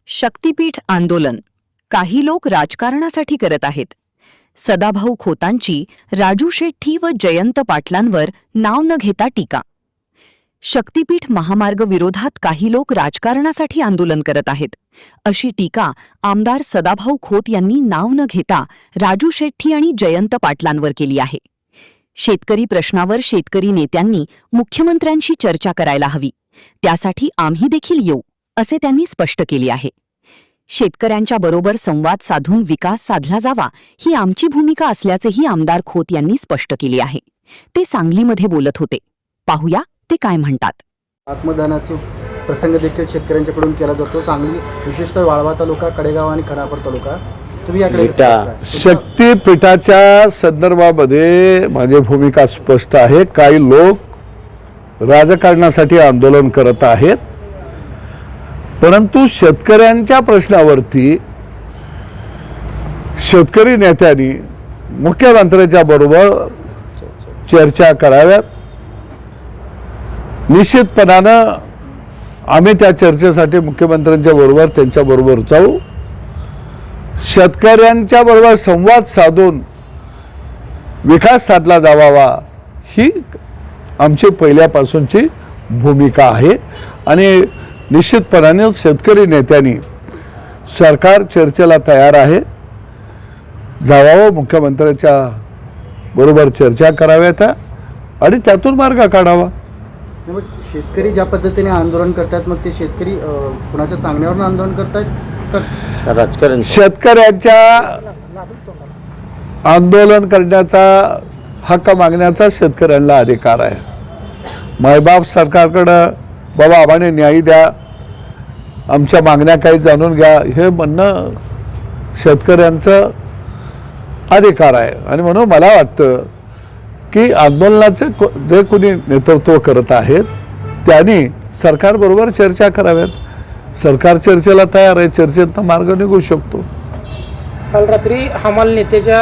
शक्तीपीठ आंदोलन काही लोक राजकारणासाठी करत आहेत. सदाभाऊ खोतांची राजू शेट्टी व जयंत पाटलांवर नाव न घेता टीका. शक्तीपीठ महामार्ग विरोधात काही लोक राजकारणासाठी आंदोलन करत आहेत, अशी टीका आमदार सदाभाऊ खोत यांनी नाव न घेता राजू शेट्टी आणि जयंत पाटलांवर केली आहे. शेतकरी प्रश्नावर शेतकरी नेत्यांनी मुख्यमंत्र्यांशी चर्चा करायला हवी, त्यासाठी आम्ही देखील येऊ, असे त्यांनी स्पष्ट केले आहे. शेतकऱ्यांच्या बरोबर संवाद साधून विकास साधला जावा ही आमची भूमिका असल्याचेही आमदार खोत यांनी स्पष्ट केले आहे. ते सांगलीमध्ये बोलत होते. पाहूया ते काय म्हणतात. आत्मदानाचा प्रसंग देखील शेतकऱ्यांच्याकडून केला जातो. सांगली विशेषतः वाळवा तालुका, कडेगाव आणि खरापूर तालुका. तुम्ही याकडे शक्तीपीठाच्या संदर्भामध्ये माझी भूमिका स्पष्ट आहे. काही लोक राजकारणासाठी आंदोलन करत आहेत, परंतु शेतकऱ्यांच्या प्रश्नावरती शेतकरी नेत्यांनी मुख्यमंत्र्यांच्या बरोबर चर्चा कराव्यात. निश्चितपणानं आम्ही त्या चर्चेसाठी मुख्यमंत्र्यांच्या बरोबर त्यांच्या बरोबर जाऊ. शेतकऱ्यांच्या बरोबर संवाद साधून विकास साधला जावा ही आमची पहिल्यापासूनची भूमिका आहे आणि निश्चितपणाने शेतकरी नेत्यांनी सरकार चर्चेला तयार आहे, जावावं, मुख्यमंत्र्यांच्या बरोबर चर्चा कराव्यात आणि त्यातून मार्ग काढावा. मग शेतकरी ज्या पद्धतीने आंदोलन करतात, मग ते शेतकरी कुणाच्या सांगण्यावर आंदोलन करतात? राजकारण शेतकऱ्यांच्या आंदोलन करण्याचा हक्क मागण्याचा शेतकऱ्यांना अधिकार आहे. मायबाप सरकारकडं बाबा आम्हाला न्याय द्या, आमच्या मागण्या काही जाणून घ्या, हे म्हणणं शेतकऱ्यांचं अधिकार आहे. आणि म्हणून मला वाटतं की आंदोलनाचे जे कोणी नेतृत्व करत आहेत त्यांनी सरकारबरोबर चर्चा कराव्यात. सरकार चर्चेला तयार आहे, चर्चेतनं मार्ग निघू शकतो. काल रात्री हमाल नेत्याच्या